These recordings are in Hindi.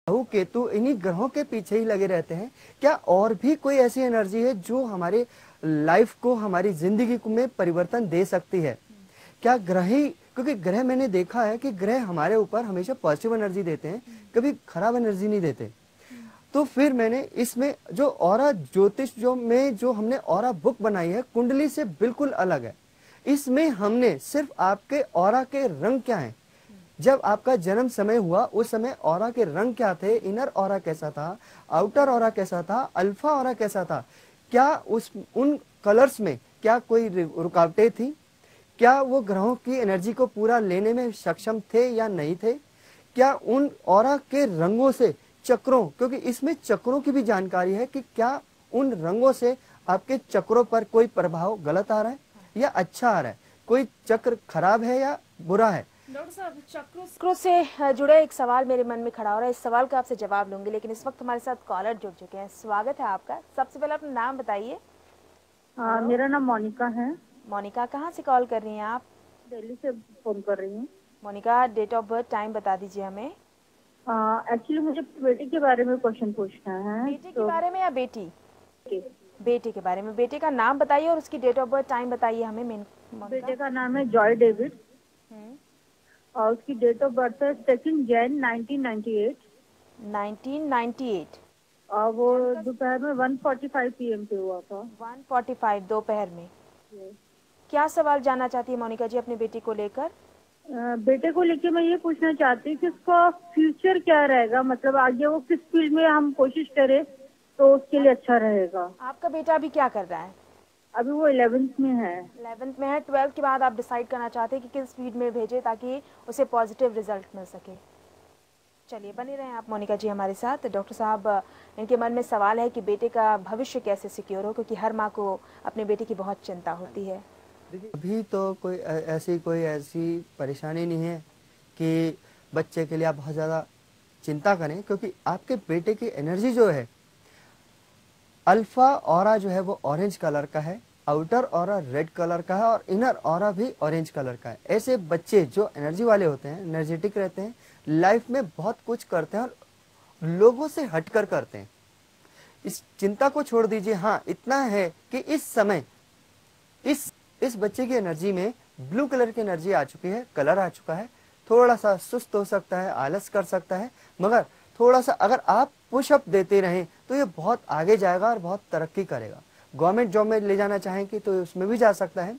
राहु केतु इन्हीं ग्रहों के पीछे ही लगे रहते हैं। क्या और भी कोई ऐसी एनर्जी है जो हमारे लाइफ को, हमारी जिंदगी में परिवर्तन दे सकती है? क्या ग्रह ही, क्योंकि ग्रह मैंने देखा है कि ग्रह हमारे ऊपर हमेशा पॉजिटिव एनर्जी देते हैं, कभी खराब एनर्जी नहीं देते। तो फिर मैंने इसमें जो ऑरा ज्योतिष जो हमने ऑरा बुक बनाई है, कुंडली से बिल्कुल अलग है। इसमें हमने सिर्फ आपके ऑरा के रंग क्या हैं, जब आपका जन्म समय हुआ उस समय ऑरा के रंग क्या थे, इनर ऑरा कैसा था, आउटर ऑरा कैसा था, अल्फा ऑरा कैसा था, क्या उन कलर्स में क्या कोई रुकावटें थी, क्या वो ग्रहों की एनर्जी को पूरा लेने में सक्षम थे या नहीं थे, क्या उन ऑरा के रंगों से चक्रों, क्योंकि इसमें चक्रों की भी जानकारी है कि क्या उन रंगों से आपके चक्रों पर कोई प्रभाव गलत आ रहा है या अच्छा आ रहा है, कोई चक्र खराब है या बुरा है। डॉक्टर साहब, चक्रों से जुड़े एक सवाल मेरे मन में खड़ा हो रहा है, इस सवाल का आपसे जवाब लूंगी, लेकिन इस वक्त हमारे साथ कॉलर जुड़ चुके हैं। स्वागत है आपका। सबसे पहले अपना नाम बताइए। हाँ, मेरा नाम मोनिका है। मोनिका, कहाँ से कॉल कर रही हैं आप? दिल्ली से फोन कर रही हूँ। Monica, date of birth, time बता दीजिए हमें। एक्चुअली मुझे बेटे के बारे में क्वेश्चन पूछना है। बेटे के बारे में या बेटी? बेटे के बारे में। बेटे का नाम बताइए और उसकी डेट ऑफ बर्थ, टाइम बताइए हमें। बेटे का नाम है जॉय डेविड और उसकी डेट ऑफ बर्थ है 2 जैन 1998। 1998। और वो दोपहर में 1:45 PM पे हुआ था। 1:45 दोपहर में। क्या सवाल जानना चाहती है मोनिका जी अपने बेटी को लेकर? बेटे को लेके मैं ये पूछना चाहती हूँ कि उसका फ्यूचर क्या रहेगा, मतलब आगे वो किस फील्ड में हम कोशिश करें तो उसके लिए अच्छा रहेगा। आपका बेटा अभी क्या कर रहा है? अभी वो 11th में है। 11th में है। 12th के बाद आप डिसाइड करना चाहते हैं कि किस फील्ड में भेजें ताकि उसे पॉजिटिव रिजल्ट मिल सके। चलिए, बने रहें आप मोनिका जी हमारे साथ। डॉक्टर साहब, इनके मन में सवाल है कि बेटे का भविष्य कैसे सिक्योर हो, क्योंकि हर माँ को अपने बेटे की बहुत चिंता होती है। अभी तो कोई ऐसी परेशानी नहीं है कि बच्चे के लिए आप बहुत ज़्यादा चिंता करें, क्योंकि आपके बेटे की एनर्जी जो है, अल्फा ऑरा जो है वो ऑरेंज कलर का है, आउटर ऑरा रेड कलर का है और इनर ऑरा भी ऑरेंज कलर का है। ऐसे बच्चे जो एनर्जी वाले होते हैं, एनर्जेटिक रहते हैं, लाइफ में बहुत कुछ करते हैं और लोगों से हटकर करते हैं। इस चिंता को छोड़ दीजिए। हाँ, इतना है कि इस समय इस बच्चे की एनर्जी में ब्लू कलर की एनर्जी आ चुकी है, कलर आ चुका है। थोड़ा सा सुस्त हो सकता है, आलस कर सकता है, मगर थोड़ा सा अगर आप पुशअप देते रहें तो ये बहुत आगे जाएगा और बहुत तरक्की करेगा। गवर्नमेंट जॉब में ले जाना चाहेंगे तो उसमें भी जा सकता है,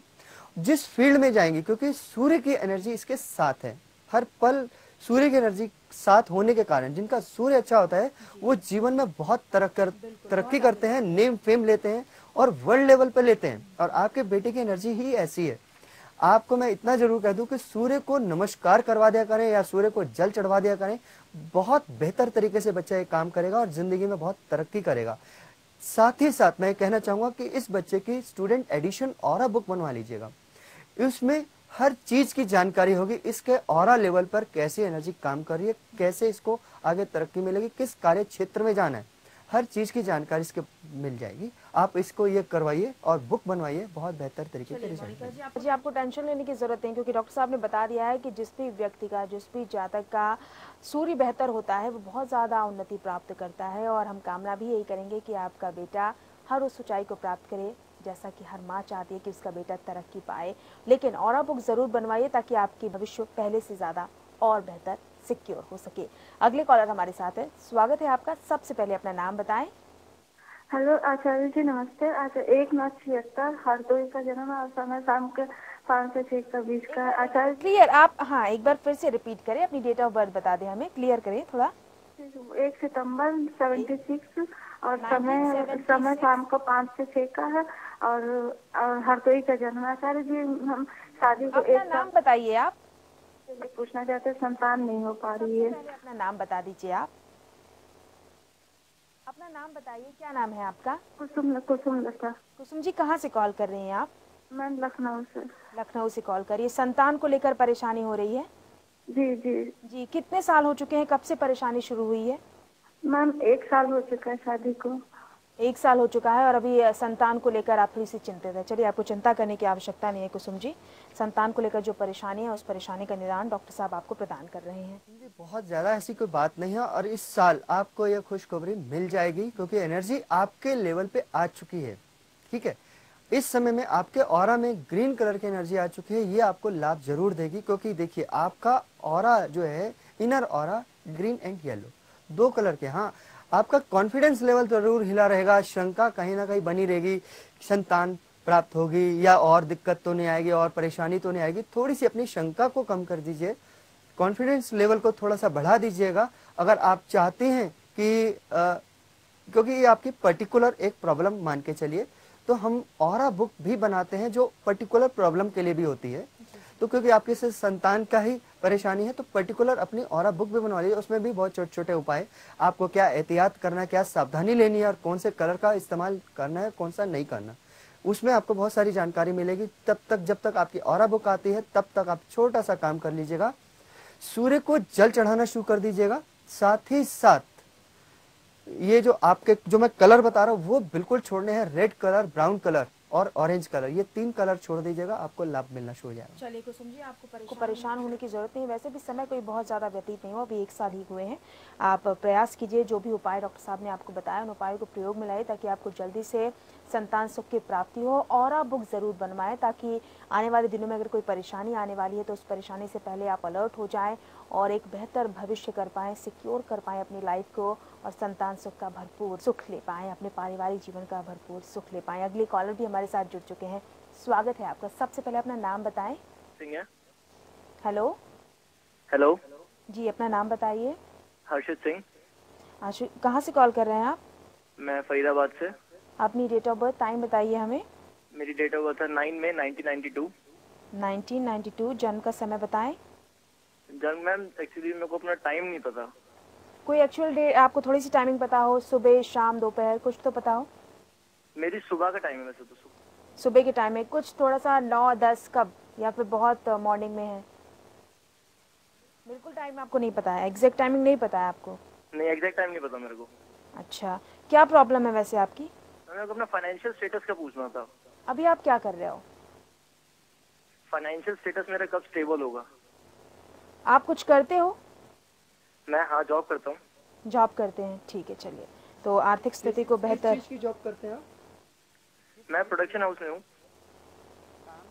जिस फील्ड में जाएंगे, क्योंकि सूर्य की एनर्जी इसके साथ है। हर पल सूर्य की एनर्जी साथ होने के कारण जिनका सूर्य अच्छा होता है वो जीवन में बहुत तरक्की करते हैं, नेम फेम लेते हैं और वर्ल्ड लेवल पे लेते हैं। और आपके बेटे की एनर्जी ही ऐसी है। आपको मैं इतना जरूर कह दूं कि सूर्य को नमस्कार करवा दिया करें या सूर्य को जल चढ़वा दिया करें, बहुत बेहतर तरीके से बच्चा ये काम करेगा और जिंदगी में बहुत तरक्की करेगा। साथ ही साथ मैं कहना चाहूंगा कि इस बच्चे की स्टूडेंट एडिशन ऑरा बुक बनवा लीजिएगा। इसमें हर चीज की जानकारी होगी, इसके ऑरा लेवल पर कैसी एनर्जी काम कर रही है, कैसे इसको आगे तरक्की मिलेगी, किस कार्य क्षेत्र में जाना है, हर चीज की जानकारी इसके मिल जाएगी। आप इसको ये करवाइए और बुक बनवाइए, बहुत बेहतर तरीके से रिजल्ट। जी, आपको टेंशन लेने की जरूरत नहीं, क्योंकि डॉक्टर साहब ने बता दिया है कि जिस भी व्यक्ति का, जिस भी जातक का सूर्य बेहतर होता है वो बहुत ज़्यादा उन्नति प्राप्त करता है। और हम कामना भी यही करेंगे कि आपका बेटा हर उस ऊंचाई को प्राप्त करे जैसा कि हर माँ चाहती है कि उसका बेटा तरक्की पाए। लेकिन ऑरा बुक ज़रूर बनवाइए ताकि आपकी भविष्य पहले से ज़्यादा और बेहतर सिक्योर हो सके। अगले कॉलर हमारे साथ है। स्वागत है आपका। सबसे पहले अपना नाम बताएं। हेलो आचार्य जी, नमस्ते। अच्छा, 1/9/76 हरदोई का जन्म और समय शाम के 5 से 6 के बीच का। आचार्य क्लियर आप, हाँ, एक बार फिर से रिपीट करें, अपनी डेट ऑफ बर्थ बता दें हमें, क्लियर करें थोड़ा। 1 सितंबर 76 और समय शाम को 5 से 6 का है और हरदोई का जन्म। आचार्य जी, हम शादी को अपना नाम बताइए आप। पूछना चाहते, संतान नहीं हो पा रही है। पहले अपना नाम बता दीजिए आप। अपना नाम बताइए, क्या नाम है आपका? कुसुम लता। कुसुम जी, कहाँ से कॉल कर रही हैं आप? मैं लखनऊ से। लखनऊ से कॉल करिए। संतान को लेकर परेशानी हो रही है? जी जी जी। कितने साल हो चुके हैं, कब से परेशानी शुरू हुई है? मैम 1 साल हो चुका है शादी को। 1 साल हो चुका है और अभी संतान को लेकर आप थोड़ी सी चिंतित है। चलिए, आपको चिंता करने की आवश्यकता नहीं है कुसुम जी। संतान को लेकर जो परेशानी है, उस परेशानी का निदान डॉक्टर साहब आपको प्रदान कर रहे हैं। जी, बहुत ज़्यादा ऐसी कोई बात नहीं है और इस साल आपको यह खुशखबरी मिल जाएगी क्योंकि एनर्जी आपके लेवल पे आ चुकी है। ठीक है, इस समय में आपके ऑरा में ग्रीन कलर की एनर्जी आ चुकी है। ये आपको लाभ जरूर देगी क्योंकि देखिए आपका ऑरा जो है, inner aura green and yellow, 2 colour के। हाँ, आपका कॉन्फिडेंस लेवल जरूर हिला रहेगा, शंका कहीं ना कहीं बनी रहेगी, संतान प्राप्त होगी या और दिक्कत तो नहीं आएगी और परेशानी तो नहीं आएगी। थोड़ी सी अपनी शंका को कम कर दीजिए, कॉन्फिडेंस लेवल को थोड़ा सा बढ़ा दीजिएगा अगर आप चाहते हैं कि क्योंकि ये आपकी पर्टिकुलर एक प्रॉब्लम मान के चलिए, तो हम ऑरा बुक भी बनाते हैं जो पर्टिकुलर प्रॉब्लम के लिए भी होती है। तो क्योंकि आपके से संतान का ही परेशानी है तो पर्टिकुलर अपनी ऑरा बुक भी बनवा लीजिए। उसमें भी बहुत छोटे छोटे उपाय, आपको क्या एहतियात करना है, क्या सावधानी लेनी है और कौन से कलर का इस्तेमाल करना है, कौन सा नहीं करना, उसमें आपको बहुत सारी जानकारी मिलेगी। तब तक जब तक आपकी ऑरा बुक आती है तब तक आप छोटा सा काम कर लीजिएगा, सूर्य को जल चढ़ाना शुरू कर दीजिएगा। साथ ही साथ ये जो आपके जो मैं कलर बता रहा हूँ वो बिल्कुल छोड़ने हैं, रेड कलर, ब्राउन कलर और ऑरेंज कलर, ये 3 कलर छोड़ दीजिएगा, आपको लाभ मिलना शुरू हो जाएगा। चलिए कुसुम जी, आपको परेशान होने की जरूरत नहीं है। वैसे भी समय कोई बहुत ज़्यादा व्यतीत नहीं हुआ, अभी 1 साल ही हुए हैं। आप प्रयास कीजिए, जो भी उपाय डॉक्टर साहब ने आपको बताया उन उपायों को प्रयोग में लाए ताकि आपको जल्दी से संतान सुख की प्राप्ति हो। ऑरा बुक ज़रूर बनवाएं ताकि आने वाले दिनों में अगर कोई परेशानी आने वाली है तो उस परेशानी से पहले आप अलर्ट हो जाएं और एक बेहतर भविष्य कर पाएँ, सिक्योर कर पाएँ अपनी लाइफ को और संतान सुख का भरपूर सुख ले पाएँ, अपने पारिवारिक जीवन का भरपूर सुख ले पाएँ। अगले कॉलर भी हमारे साथ जुड़ चुके हैं, स्वागत है आपका। सबसे पहले अपना नाम बताएं। हेलो हेलो जी, अपना नाम बताइए। हर्षित सिंह। कहाँ से कॉल कर रहे हैं आप? मैं फरीदाबाद से। अपनी डेट ऑफ बर्थ टाइम बताइए हमें। मेरी डेट ऑफ बर्थ है 9 मई 1992। 1992। जन्म का समय बताएं। जन्म मैम एक्चुअली मेरे को अपना टाइम नहीं पता। कोई एक्चुअल डेट आपको थोड़ी सी टाइमिंग पता हो, सुबह शाम दोपहर कुछ तो पता हो? मेरी सुबह का टाइम है वैसे तो। सुबह के टाइम में कुछ थोड़ा सा 9-10 कब या फिर बहुत मॉर्निंग में है? बिल्कुल टाइम आपको नहीं पता है, एग्जैक्ट टाइमिंग नहीं पता है आपको? नहीं, एग्जैक्ट टाइम नहीं पता मेरे को। अच्छा, क्या प्रॉब्लम है वैसे आपकी? मेरे को अपना फाइनेंशियल स्टेटस का पूछना था। अभी आप क्या कर रहे हो? फाइनेंशियल स्टेटस मेरा कब स्टेबल होगा? आप कुछ करते हो? मैं हाँ जॉब करता हूँ। जॉब करते हैं, ठीक है। चलिए, तो आर्थिक स्थिति को बेहतर। किस चीज़ की जॉब करते हैं आप? मैं प्रोडक्शन हाउस में हूँ।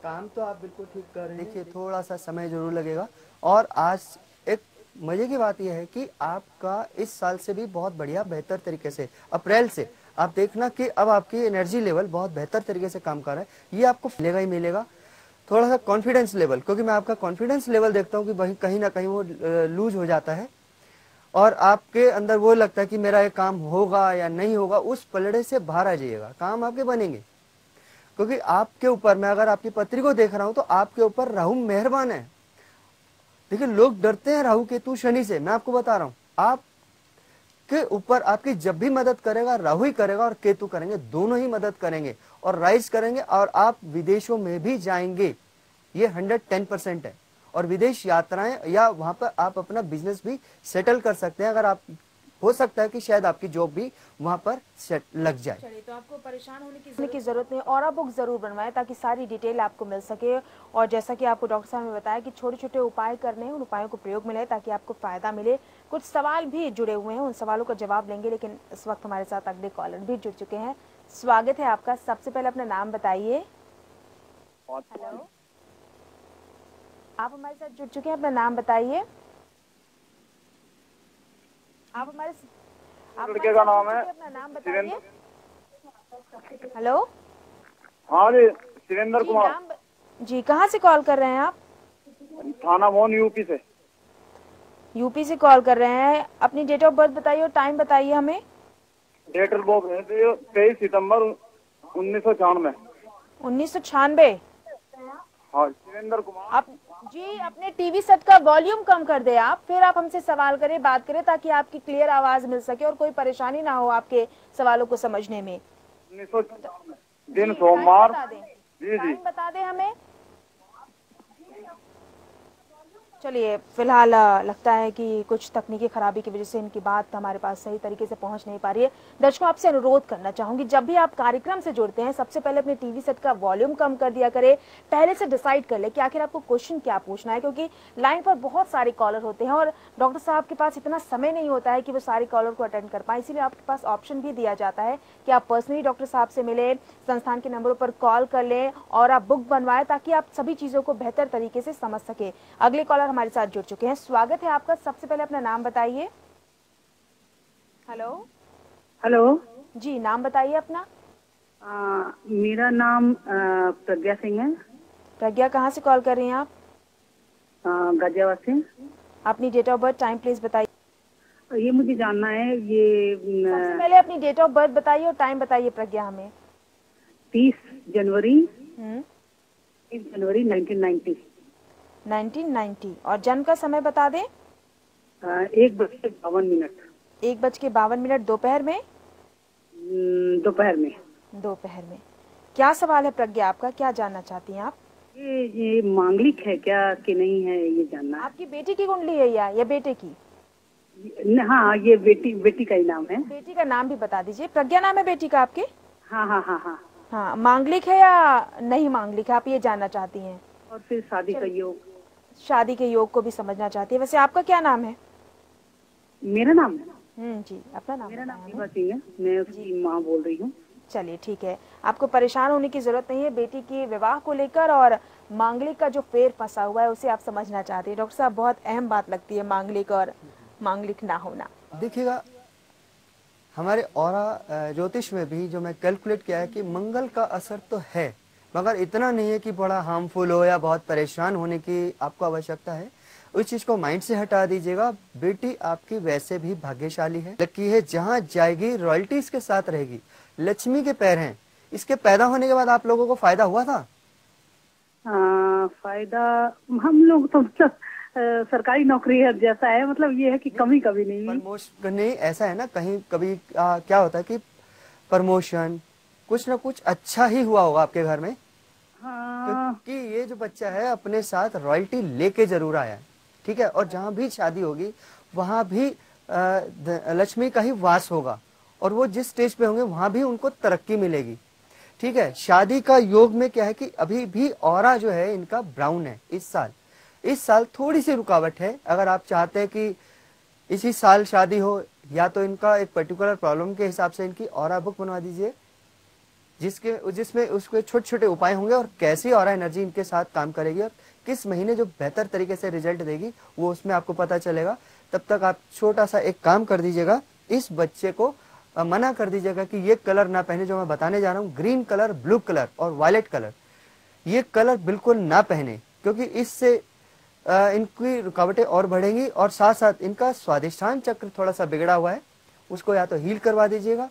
काम तो आप बिल्कुल ठीक कर रहे हैं। देखिए थोड़ा सा समय जरूर लगेगा और आज एक मजे की बात यह है कि आपका इस साल से भी बहुत बढ़िया बेहतर तरीके से अप्रैल से आप देखना कि अब आपकी एनर्जी लेवल बहुत बेहतर तरीके से काम कर रहा है। ये आपको मिलेगा ही मिलेगा। थोड़ा सा कॉन्फिडेंस लेवल, क्योंकि मैं आपका कॉन्फिडेंस लेवल देखता हूँ कि वही कहीं ना कहीं वो लूज हो जाता है और आपके अंदर वो लगता है कि मेरा ये काम होगा या नहीं होगा। उस पलड़े से बाहर आ जाइएगा, काम आपके बनेंगे। क्योंकि आपके ऊपर, मैं अगर आपकी पत्री को देख रहा हूं तो आपके ऊपर राहु मेहरबान है। देखिए लोग डरते हैं राहु केतु शनि से, मैं आपको बता रहा हूं आपके ऊपर आपकी जब भी मदद करेगा राहु ही करेगा और केतु करेंगे, दोनों ही मदद करेंगे और राइज करेंगे और आप विदेशों में भी जाएंगे। ये 110% है और विदेश यात्राएं या वहां पर आप अपना बिजनेस भी सेटल कर सकते हैं। अगर आप, हो सकता है कि शायद आपकी जॉब भी वहां पर सेट लग जाए। चलिए, तो आपको परेशान होने की जरूरत नहीं। ऑरा बुक जरूर बनवाएं ताकि सारी डिटेल आपको मिल सके और जैसा कि आपको डॉक्टर साहब ने बताया कि छोटे छोटे उपाय करने हैं, उन उपायों को प्रयोग में लाए ताकि आपको फायदा मिले। कुछ सवाल भी जुड़े हुए हैं, उन सवालों का जवाब लेंगे, लेकिन इस वक्त हमारे साथ अगले कॉलर भी जुड़ चुके हैं। स्वागत है आपका। सबसे पहले अपना नाम बताइए। हेलो, आप हमारे साथ जुड़ चुके हैं, अपना नाम बताइए। आप हमारे लड़के का नाम है, अपना नाम बताइए। हेलो, हाँ जी, सुरेंद्र कुमार जी, कहाँ से कॉल कर रहे हैं आप? थाना मोन यूपी से। यूपी से कॉल कर रहे हैं। अपनी डेट ऑफ बर्थ बताइए और टाइम बताइए हमें। डेट ऑफ बर्थ 23 सितंबर 1996। 1996। हाँ, सुरेंद्र कुमार। आप जी अपने टीवी सेट का वॉल्यूम कम कर दे आप, फिर आप हमसे सवाल करें, बात करें ताकि आपकी क्लियर आवाज मिल सके और कोई परेशानी ना हो आपके सवालों को समझने में। 1996 दिन सोमवार। बता दें, जी जी, टाइम बता दें हमें। चलिए, फिलहाल लगता है कि कुछ तकनीकी खराबी की वजह से इनकी बात हमारे पास सही तरीके से पहुंच नहीं पा रही है। दर्शकों, आपसे अनुरोध करना चाहूंगी, जब भी आप कार्यक्रम से जुड़ते हैं सबसे पहले अपने टीवी सेट का वॉल्यूम कम कर दिया करें। पहले से डिसाइड कर ले कि आखिर आपको क्वेश्चन क्या पूछना है, क्योंकि लाइन पर बहुत सारे कॉलर होते हैं और डॉक्टर साहब के पास इतना समय नहीं होता है कि वो सारे कॉलर को अटेंड कर पाए। इसीलिए आपके पास ऑप्शन भी दिया जाता है कि आप पर्सनली डॉक्टर साहब से मिले, संस्थान के नंबरों पर कॉल कर लें और आप बुक बनवाएं, ताकि आप सभी चीजों को बेहतर तरीके से समझ सके। अगले कॉलर हमारे साथ जुड़ चुके हैं, स्वागत है आपका। सबसे पहले अपना नाम बताइए। हेलो। हेलो जी, नाम बताइए अपना। मेरा नाम प्रज्ञा सिंह है। प्रज्ञा, कहाँ से कॉल कर रही हैं आप? गाजियाबाद से। अपनी date of birth, time please बताइए। ये मुझे जानना है, ये सबसे पहले अपनी डेट ऑफ बर्थ बताइए और टाइम बताइए प्रज्ञा हमें। 30 जनवरी 1990। 1990। और जन्म का समय बता दें। 1:52। 1:52 दोपहर में? दोपहर में। दोपहर में। क्या सवाल है प्रज्ञा आपका, क्या जानना चाहती हैं आप? ये मांगलिक है क्या कि नहीं है, ये जानना है। आपकी बेटी की कुंडली है या बेटे की? हाँ, ये बेटी का ही नाम है। बेटी का नाम भी बता दीजिए। प्रज्ञा नाम है बेटी का आपके? हाँ हाँ हाँ हाँ। हाँ, मांगलिक है या नहीं मांगलिक है, आप ये जानना चाहती हैं? और फिर शादी का योग। शादी के योग को भी समझना चाहती है। वैसे आपका क्या नाम है? मेरा नाम? जी, अपना नाम। मेरा नाम दीपा सिंह है, मैं उसकी माँ बोल रही हूँ। चलिए ठीक है, आपको परेशान होने की जरूरत नहीं है। बेटी के विवाह को लेकर और मांगलिक का जो फेर फंसा हुआ है उसे आप समझना चाहते हैं। डॉक्टर साहब, बहुत अहम बात लगती है मांगलिक और मांगलिक ना होना। देखिएगा, हमारे ऑरा ज्योतिष में भी जो मैं कैलकुलेट किया है कि मंगल का असर तो है, मगर इतना नहीं है कि बड़ा हार्मफुल हो या बहुत परेशान होने की आपको आवश्यकता है। उस चीज को माइंड से हटा दीजिएगा। बेटी आपकी वैसे भी भाग्यशाली है, लकी है, जहाँ जाएगी रॉयल्टीज के साथ रहेगी। लक्ष्मी के पैर हैं। इसके पैदा होने के बाद आप लोगों को फायदा हुआ था? फायदा हम लोग तो सरकारी नौकरी है जैसा है, मतलब ये है कि कमी कभी नहीं। प्रमोशन नहीं, ऐसा है ना, कहीं कभी क्या होता है कि प्रमोशन कुछ ना कुछ अच्छा ही हुआ होगा आपके घर में। क्योंकि ये जो बच्चा है अपने साथ रॉयल्टी लेके जरूर आया है, ठीक है। और जहाँ भी शादी होगी वहां भी लक्ष्मी का ही वास होगा, और वो जिस स्टेज पे होंगे वहां भी उनको तरक्की मिलेगी, ठीक है। शादी का योग में क्या है कि अभी भी ऑरा जो है इनका ब्राउन है। इस साल थोड़ी सी रुकावट है। अगर आप चाहते हैं कि इसी साल शादी हो, या तो इनका एक पर्टिकुलर प्रॉब्लम के हिसाब से इनकी ऑरा बुक बनवा दीजिए, जिसमें उसके छोटे छोटे उपाय होंगे और कैसी ऑरा एनर्जी इनके साथ काम करेगी और किस महीने जो बेहतर तरीके से रिजल्ट देगी वो उसमें आपको पता चलेगा। तब तक आप छोटा सा एक काम कर दीजिएगा, इस बच्चे को मना कर दीजिएगा कि ये कलर ना पहने जो मैं बताने जा रहा हूँ। ग्रीन कलर, ब्लू कलर और वायलेट कलर, ये कलर बिल्कुल ना पहने, क्योंकि इससे इनकी रुकावटें और बढ़ेंगी। और साथ साथ इनका स्वादिष्ठान चक्र थोड़ा सा बिगड़ा हुआ है, उसको या तो हील करवा दीजिएगा।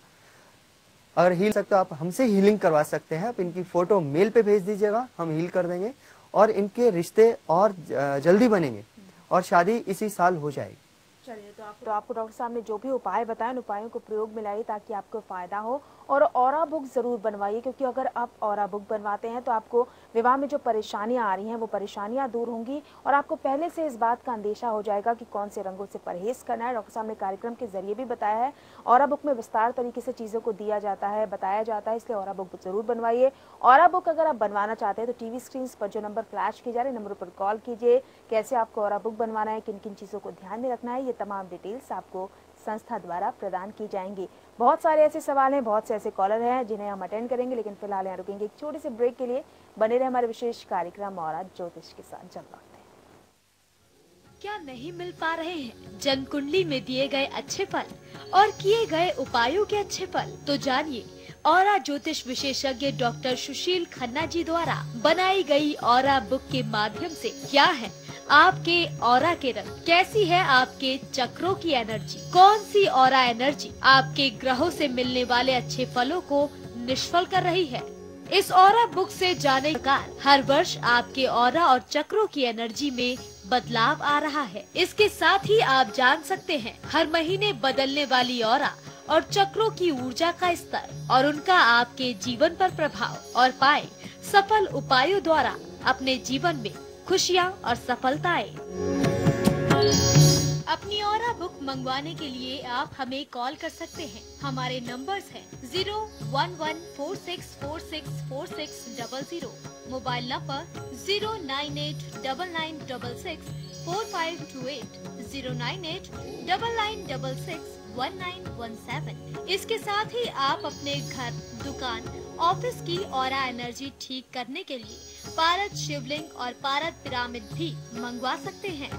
अगर हील सकते हो आप हमसे हीलिंग करवा सकते हैं। आप इनकी फोटो मेल पे भेज दीजिएगा, हम हील कर देंगे और इनके रिश्ते और जल्दी बनेंगे और शादी इसी साल हो जाएगी। चलिए, तो आपको डॉक्टर साहब ने जो भी उपाय बताए उन उपायों को प्रयोग में लाइए ताकि आपको फायदा हो। और ऑरा बुक जरूर बनवाइए, क्योंकि अगर आप ऑरा बुक बनवाते हैं तो आपको विवाह में जो परेशानियां आ रही हैं वो परेशानियां दूर होंगी और आपको पहले से इस बात का अंदेशा हो जाएगा कि कौन से रंगों से परहेज करना है। डॉक्टर साहब ने कार्यक्रम के जरिए भी बताया है। ऑरा बुक में विस्तार तरीके से चीज़ों को दिया जाता है, बताया जाता है, इसलिए ऑरा बुक जरूर बनवाइए। ऑरा बुक अगर आप बनवाना चाहते हैं तो टीवी स्क्रीन पर जो नंबर फ्लैश किए जा रहे हैं नंबरों पर कॉल कीजिए। कैसे आपको ऑरा बुक बनवाना है, किन किन चीज़ों को ध्यान में रखना है, ये तमाम डिटेल्स आपको संस्था द्वारा प्रदान की जाएंगी। बहुत सारे ऐसे सवाल हैं, बहुत से ऐसे कॉलर हैं जिन्हें हम अटेंड करेंगे, लेकिन फिलहाल यहाँ रुकेंगे एक छोटे से ब्रेक के लिए। बने रहे हमारे विशेष कार्यक्रम और ज्योतिष के साथ। जब लौटते हैं। क्या नहीं मिल पा रहे हैं जन्म कुंडली में दिए गए अच्छे फल और किए गए उपायों के अच्छे फल? तो जानिए ऑरा ज्योतिष विशेषज्ञ डॉक्टर सुशील खन्ना जी द्वारा बनाई गई ऑरा बुक के माध्यम से क्या है आपके ऑरा के रंग, कैसी है आपके चक्रों की एनर्जी, कौन सी ऑरा एनर्जी आपके ग्रहों से मिलने वाले अच्छे फलों को निष्फल कर रही है। इस ऑरा बुक से जाने का हर वर्ष आपके ऑरा और चक्रों की एनर्जी में बदलाव आ रहा है। इसके साथ ही आप जान सकते हैं हर महीने बदलने वाली ऑरा और चक्रों की ऊर्जा का स्तर और उनका आपके जीवन पर प्रभाव और पाए सफल उपायों द्वारा अपने जीवन में खुशियाँ और सफलताएं। अपनी ऑरा बुक मंगवाने के लिए आप हमें कॉल कर सकते हैं। हमारे नंबर्स हैं 01146464600, मोबाइल नंबर 09899664528, 09899661917। इसके साथ ही आप अपने घर, दुकान, ऑफिस की ऑरा एनर्जी ठीक करने के लिए पारद शिवलिंग और पारद पिरामिड भी मंगवा सकते हैं।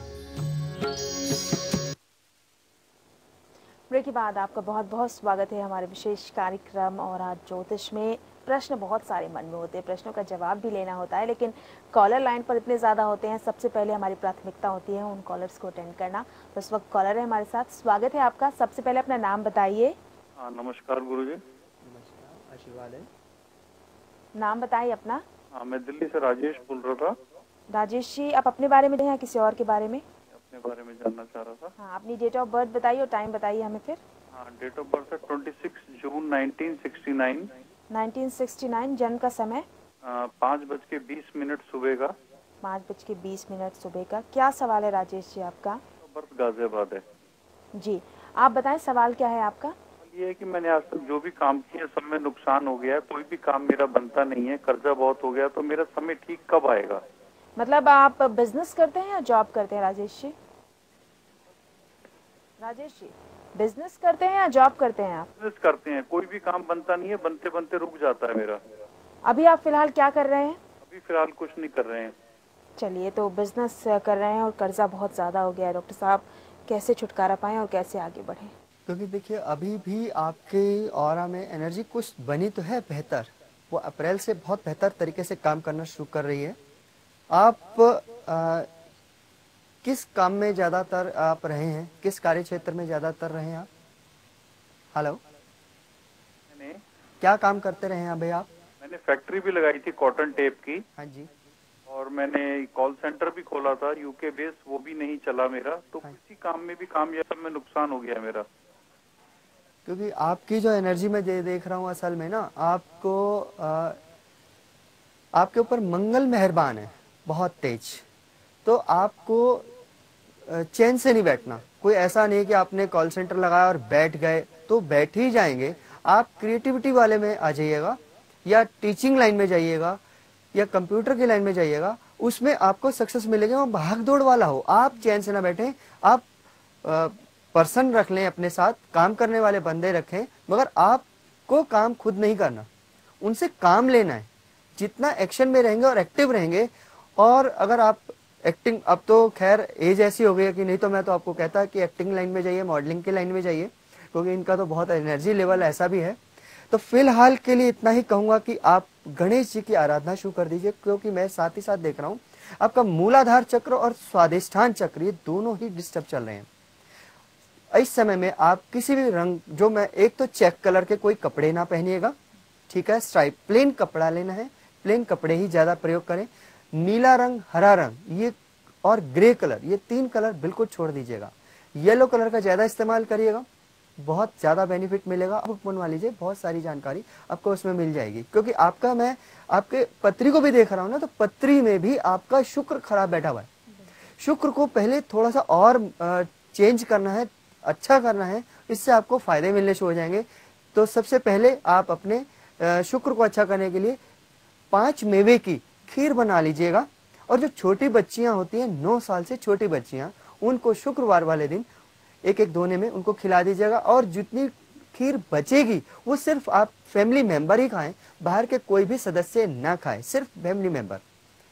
ब्रेक के बाद आपका बहुत बहुत स्वागत है हमारे विशेष कार्यक्रम। और आज ज्योतिष में प्रश्न बहुत सारे मन में होते हैं, प्रश्नों का जवाब भी लेना होता है, लेकिन कॉलर लाइन पर इतने ज़्यादा होते हैं। सबसे पहले हमारी प्राथमिकता होती है उन कॉलर्स को अटेंड करना। तो इस वक्त कॉलर है हमारे साथ, स्वागत है आपका। सबसे पहले अपना नाम बताइए। नमस्कार गुरुजी। नमस्कार, आशीर्वाद है। नाम बताइए अपना। मैं दिल्ली से राजेश बोल रहा था। राजेश जी, आप अपने बारे में या किसी और के बारे में? अपने बारे में जानना चाह रहा था। हाँ, अपनी डेट ऑफ बर्थ बताइए और टाइम बताइए हमें फिर। हाँ, डेट ऑफ बर्थ है 26 जून 1969। 1969। जन्म का समय 5:20 सुबह का। 5:20 सुबह का। क्या सवाल है राजेश जी आपका? बर्थ गाजियाबाद है जी, आप बताएं सवाल क्या है आपका? ये है कि मैंने आज तक जो भी काम किया सब में नुकसान हो गया है, कोई भी काम मेरा बनता नहीं है, कर्जा बहुत हो गया, तो मेरा समय ठीक कब आएगा? मतलब आप बिजनेस करते हैं या जॉब करते हैं राजेश जी? राजेश जी, बिजनेस करते हैं या जॉब करते हैं आप? बिजनेस करते हैं, कोई भी काम बनता नहीं है, बनते बनते रुक जाता है मेरा। अभी आप फिलहाल क्या कर रहे हैं? अभी फिलहाल कुछ नहीं कर रहे हैं। चलिए, तो बिजनेस कर रहे हैं और कर्जा बहुत ज्यादा हो गया है। डॉक्टर साहब, कैसे छुटकारा पाएं और कैसे आगे बढ़ें? क्योंकि देखिए अभी भी आपके ऑरा में एनर्जी कुछ बनी तो है बेहतर, वो अप्रैल से बहुत बेहतर तरीके से काम करना शुरू कर रही है। आप किस काम में ज़्यादातर आप रहे हैं, किस कार्य क्षेत्र में ज़्यादातर रहे हैं आप? हेलो, क्या काम करते रहे हैं अभी आप? मैंने फैक्ट्री भी लगाई थी कॉटन टेप की। हाँ जी। और मैंने कॉल सेंटर भी खोला था यूके बेस, वो भी नहीं चला मेरा। तो किसी काम में भी कामयाब में नुकसान हो गया मेरा। क्योंकि आपकी जो एनर्जी मैं देख रहा हूँ असल में ना, आपको आपके ऊपर मंगल मेहरबान है, बहुत तेज। तो आपको चैन से नहीं बैठना। कोई ऐसा नहीं कि आपने कॉल सेंटर लगाया और बैठ गए, तो बैठ ही जाएंगे। आप क्रिएटिविटी वाले में आ जाइएगा, या टीचिंग लाइन में जाइएगा, या कंप्यूटर की लाइन में जाइएगा, उसमें आपको सक्सेस मिलेगा। और भाग दौड़ वाला हो, आप चैन से ना बैठें। आप पर्सन रख लें अपने साथ, काम करने वाले बंदे रखें, मगर आपको काम खुद नहीं करना, उनसे काम लेना है। जितना एक्शन में रहेंगे और एक्टिव रहेंगे, और अगर आप एक्टिंग, अब तो खैर एज ऐसी हो गई है कि नहीं तो मैं तो आपको कहता कि एक्टिंग लाइन में जाइए, मॉडलिंग की लाइन में जाइए, क्योंकि इनका तो बहुत एनर्जी लेवल ऐसा भी है। तो फिलहाल के लिए इतना ही कहूंगा कि आप गणेश जी की आराधना शुरू कर दीजिए, क्योंकि मैं साथ ही साथ देख रहा हूँ आपका मूलाधार चक्र और स्वादिष्ठान चक्र, ये दोनों ही डिस्टर्ब चल रहे हैं। इस समय में आप किसी भी रंग, जो मैं एक तो चेक कलर के कोई कपड़े ना पहनिएगा, ठीक है, स्ट्राइप प्लेन कपड़ा लेना है, प्लेन कपड़े ही ज्यादा प्रयोग करें। नीला रंग, हरा रंग ये और ग्रे कलर, ये 3 कलर बिल्कुल छोड़ दीजिएगा। येलो कलर का ज्यादा इस्तेमाल करिएगा, बहुत ज्यादा बेनिफिट मिलेगा। बुक बनवा लीजिए, बहुत सारी जानकारी आपको उसमें मिल जाएगी। क्योंकि आपका, मैं आपके पत्री को भी देख रहा हूं ना, तो पत्री में भी आपका शुक्र खराब बैठा हुआ है। शुक्र को पहले थोड़ा सा और चेंज करना है, अच्छा करना है, इससे आपको फायदे मिलने शुरू हो जाएंगे। तो सबसे पहले आप अपने शुक्र को अच्छा करने के लिए 5 मेवे की खीर बना लीजिएगा। और जो छोटी बच्चियां होती हैं, 9 साल से छोटी बच्चियां, उनको शुक्रवार वाले दिन एक एक दोने में उनको खिला दीजिएगा। और जितनी खीर बचेगी वो सिर्फ आप फैमिली मेंबर ही खाएं, बाहर के कोई भी सदस्य ना खाएं, सिर्फ फैमिली मेंबर।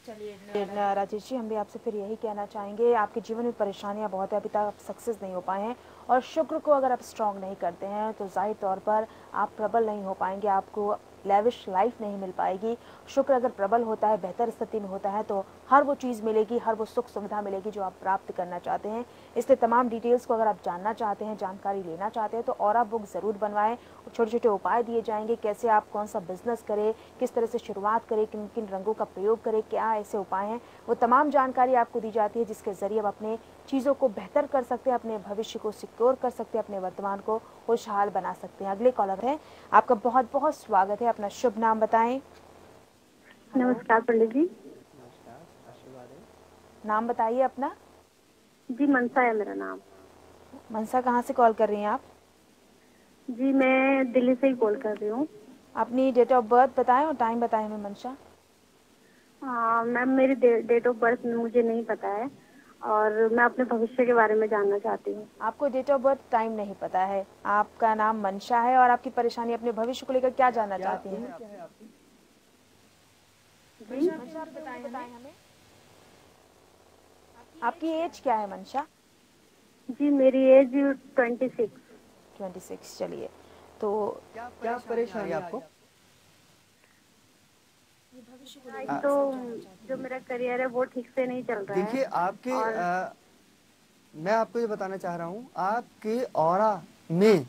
चलिए राजेश जी, हम भी आपसे फिर यही कहना चाहेंगे, आपके जीवन में परेशानियां बहुत है, अभी तक आप सक्सेस नहीं हो पाए हैं। और शुक्र को अगर आप स्ट्रांग नहीं करते हैं तो जाहिर तौर पर आप प्रबल नहीं हो पाएंगे, आपको लेविश लाइफ नहीं मिल पाएगी। शुक्र अगर प्रबल होता है, बेहतर स्थिति में होता है, तो हर वो चीज़ मिलेगी, हर वो सुख सुविधा मिलेगी जो आप प्राप्त करना चाहते हैं। इसलिए तमाम डिटेल्स को अगर आप जानना चाहते हैं, जानकारी लेना चाहते हैं, तो ऑरा बुक ज़रूर बनवाएं। छोटे छोटे उपाय दिए जाएंगे, कैसे आप कौन सा बिजनेस करें, किस तरह से शुरुआत करें, किन किन रंगों का प्रयोग करें, क्या ऐसे उपाय हैं, वो तमाम जानकारी आपको दी जाती है, जिसके ज़रिए आप अपने चीज़ों को बेहतर कर सकते हैं, अपने भविष्य को सिक्योर कर सकते हैं, अपने वर्तमान को खुशहाल बना सकते हैं। अगले कॉलर है, आपका बहुत बहुत स्वागत है, अपना शुभ नाम बताएं। नमस्कार पंडित जी। नाम बताइए अपना। जी मनसा है मेरा नाम। मनसा कहाँ से कॉल कर रही हैं आप? जी मैं दिल्ली से ही कॉल कर रही हूँ। अपनी डेट ऑफ बर्थ बताएं और टाइम बताएं हमें मनसा। मैम मेरी डेट ऑफ बर्थ मुझे नहीं पता है और मैं अपने भविष्य के बारे में जानना चाहती हूँ। आपको डेट ऑफ बर्थ टाइम नहीं पता है, आपका नाम मनसा है और आपकी परेशानी अपने भविष्य को लेकर क्या जानना चाहती हैं? मनसा आप बताएं हमें, आपकी एज क्या है मनसा? जी मेरी एज 26। चलिए, तो क्या परेशानी है आपको? तो जो मेरा करियर है वो ठीक से नहीं चल रहा है। देखिए आपके मैं आपको ये बताना चाह रहा हूँ, आपके ऑरा में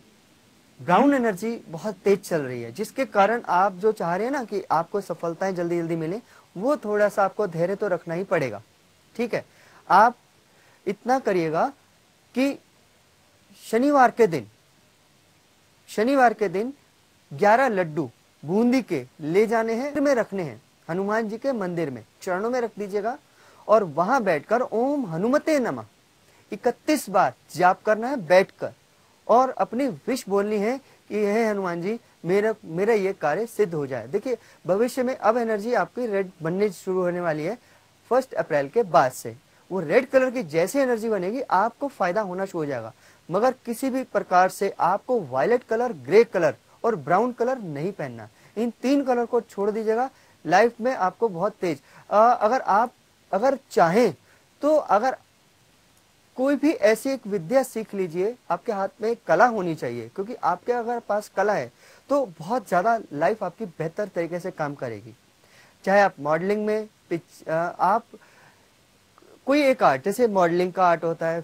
ब्राउन एनर्जी बहुत तेज चल रही है, जिसके कारण आप जो चाह रहे हैं ना कि आपको सफलताएं जल्दी जल्दी मिले, वो थोड़ा सा आपको धैर्य तो रखना ही पड़ेगा। ठीक है, आप इतना करिएगा कि शनिवार के दिन 11 लड्डू बूंदी के ले जाने हैं, में रखने हैं, हनुमान जी के मंदिर में चरणों में रख दीजिएगा और वहां बैठकर ओम हनुमते नमः 31 बार जाप करना है बैठकर, और अपनी विश बोलनी है कि हे हनुमान जी मेरा ये कार्य सिद्ध हो जाए। देखिए भविष्य में अब एनर्जी आपकी रेड बनने शुरू होने वाली है 1 अप्रैल के बाद से। वो रेड कलर की जैसे एनर्जी बनेगी आपको फायदा होना शुरू हो जाएगा, मगर किसी भी प्रकार से आपको वायलेट कलर, ग्रे कलर और ब्राउन कलर नहीं पहनना। इन 3 कलर को छोड़ दीजिएगा, लाइफ में आपको बहुत तेज अगर चाहें तो अगर कोई भी ऐसी एक विद्या सीख लीजिए, आपके हाथ में एक कला होनी चाहिए, क्योंकि आपके अगर पास कला है तो बहुत ज्यादा लाइफ आपकी बेहतर तरीके से काम करेगी। चाहे आप मॉडलिंग में आप कोई एक आर्ट, जैसे मॉडलिंग का आर्ट होता है,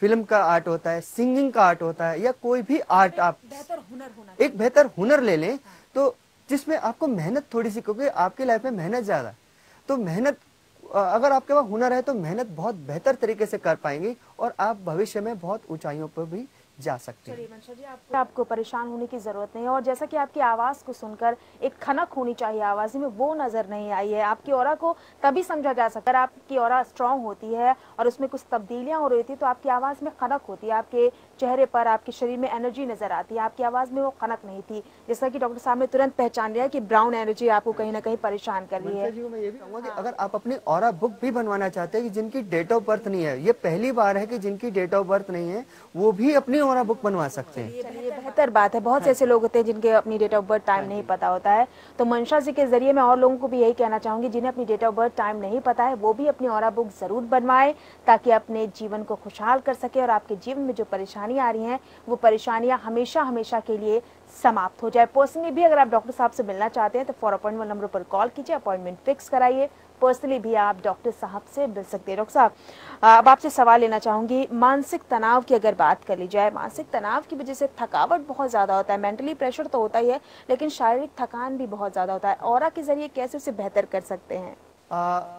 फिल्म का आर्ट होता है, सिंगिंग का आर्ट होता है, या कोई भी आर्ट आप एक बेहतर हुनर ले लें तो जिसमें आपको मेहनत थोड़ी सी, क्योंकि आपकी लाइफ में मेहनत ज्यादा है, तो मेहनत अगर आपके पास हुनर है तो मेहनत बहुत बेहतर तरीके से कर पाएंगी और आप भविष्य में बहुत ऊंचाइयों पर भी जा सकते हैं। मनसा जी आपको परेशान होने की जरूरत नहीं है, और जैसा कि आपकी आवाज को सुनकर एक खनक होनी चाहिए आवाज में, वो नजर नहीं आई है। आपकी ऑरा को तभी समझा जा सकता है, आपकी ऑरा स्ट्रांग होती है और उसमें कुछ तब्दीलियां हो रही थी तो आपकी आवाज में खनक होती है, आपके चेहरे पर, आपके शरीर में एनर्जी नजर आती है, आपकी आवाज में वो खनक नहीं थी। जैसा कि डॉक्टर साहब ने तुरंत पहचान लिया कि ब्राउन एनर्जी आपको कहीं ना कहीं परेशान कर रही है। मैं ये भी कहूंगा कि अगर आप अपनी ऑरा बुक भी बनवाना चाहते हैं कि जिनकी डेट ऑफ बर्थ नहीं है, ये पहली बार है कि जिनकी डेट ऑफ बर्थ नहीं है वो भी अपनी ऑरा बुक बनवा सकते हैं। ये बेहतर बात है, बहुत से ऐसे लोग होते हैं जिनके अपनी डेट ऑफ बर्थ टाइम नहीं पता होता है। तो मनसा जी के जरिए मैं और लोगों को भी यही कहना चाहूंगी, जिन्हें अपनी डेट ऑफ बर्थ टाइम नहीं पता है वो भी अपनी ऑरा बुक जरूर बनवाएं, ताकि अपने जीवन को खुशहाल कर सके और आपके जीवन में जो परेशानियां आ रही हैं वो परेशानियां हमेशा हमेशा के लिए समाप्त हो जाए। पर्सनली भी अगर आप डॉक्टर साहब से मिलना चाहते हैं तो फॉर अपॉइंटमेंट नंबर पर कॉल कीजिए, अपॉइंटमेंट फिक्स कराइए। पर्सनली भी आप डॉक्टर साहब से मिल सकते हैं। डॉक्टर साहब अब आपसे सवाल लेना चाहूंगी, मानसिक तनाव की अगर बात कर ली जाए, मानसिक तनाव की वजह से थकावट बहुत ज्यादा होता है, मेंटली प्रेशर तो होता ही है लेकिन शारीरिक थकान भी बहुत ज्यादा होता है, ऑरा के जरिए कैसे उसे बेहतर कर सकते हैं?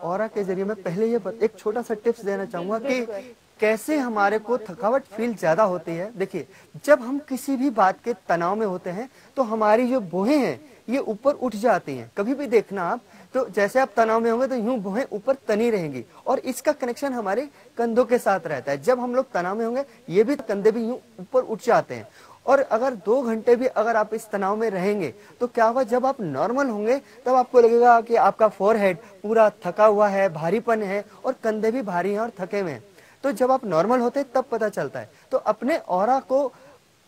ऑरा के जरिए मैं पहले ये एक छोटा सा टिप्स देना चाहूंगा कि कैसे हमारे को थकावट फील ज्यादा होती है। देखिए जब हम किसी भी बात के तनाव में होते हैं तो हमारी जो भुहें हैं ये ऊपर उठ जाती हैं। कभी भी देखना आप, तो जैसे आप तनाव में होंगे तो यूं भुहें ऊपर तनी रहेंगी और इसका कनेक्शन हमारे कंधों के साथ रहता है। जब हम लोग तनाव में होंगे ये भी कंधे भी यूं ऊपर उठ जाते हैं। और अगर 2 घंटे भी अगर आप इस तनाव में रहेंगे तो क्या होगा, जब आप नॉर्मल होंगे तब आपको लगेगा कि आपका फोरहेड पूरा थका हुआ है, भारीपन है और कंधे भी भारी हैं और थके हुए हैं। तो जब आप नॉर्मल होते हैं तब पता चलता है। तो अपने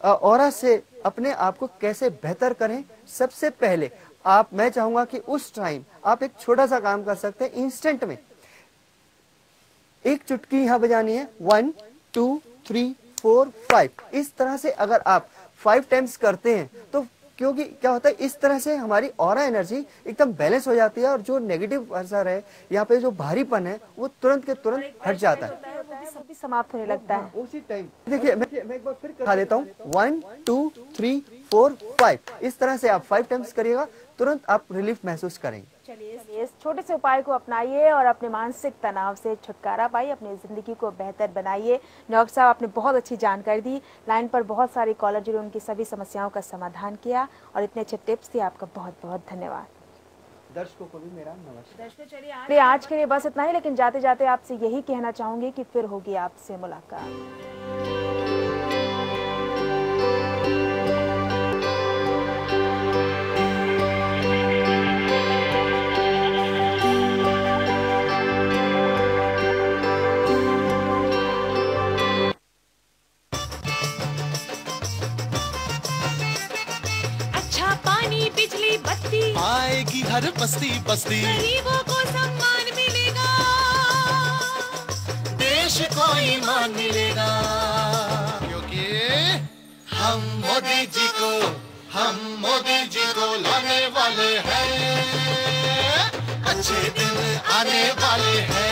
ऑरा से अपने आप को कैसे बेहतर करें, सबसे पहले मैं चाहूंगा कि उस टाइम आप एक छोटा सा काम कर सकते हैं। इंस्टेंट में एक चुटकी यहाँ बजानी है, 1 2 3 4 5। इस तरह से अगर आप 5 टाइम्स करते हैं तो क्योंकि क्या होता है, इस तरह से हमारी ऑरा एनर्जी एकदम बैलेंस हो जाती है और जो नेगेटिव असर है यहाँ पे, जो भारीपन है, वो तुरंत के तुरंत हट जाता है, समाप्त होने लगता है उसी टाइम। देखिए मैं एक बार फिर दिखा देता हूँ, 1 2 3 4 5। इस तरह से आप 5 टाइम्स करिएगा, तुरंत आप रिलीफ महसूस करेंगे। चलिए इस छोटे से उपाय को अपनाइए और अपने मानसिक तनाव से छुटकारा पाइए, अपनी जिंदगी को बेहतर बनाइए। डॉक्टर साहब आपने बहुत अच्छी जानकारी दी, लाइन पर बहुत सारे कॉलर जुड़े, उनकी सभी समस्याओं का समाधान किया और इतने अच्छे टिप्स दिए, आपका बहुत बहुत धन्यवाद। दर्शकों को भी मेरा नमस्कार। दर्शकों चलिए आज के लिए बस इतना ही, लेकिन जाते जाते आपसे यही कहना चाहूंगी कि फिर होगी आपसे मुलाकात। बिजली बत्ती, आएगी हर बस्ती बस्ती, गरीबों को सम्मान मिलेगा, देश को ईमान मिलेगा, क्योंकि हम मोदी जी को लाने वाले हैं, अच्छे दिन आने वाले हैं।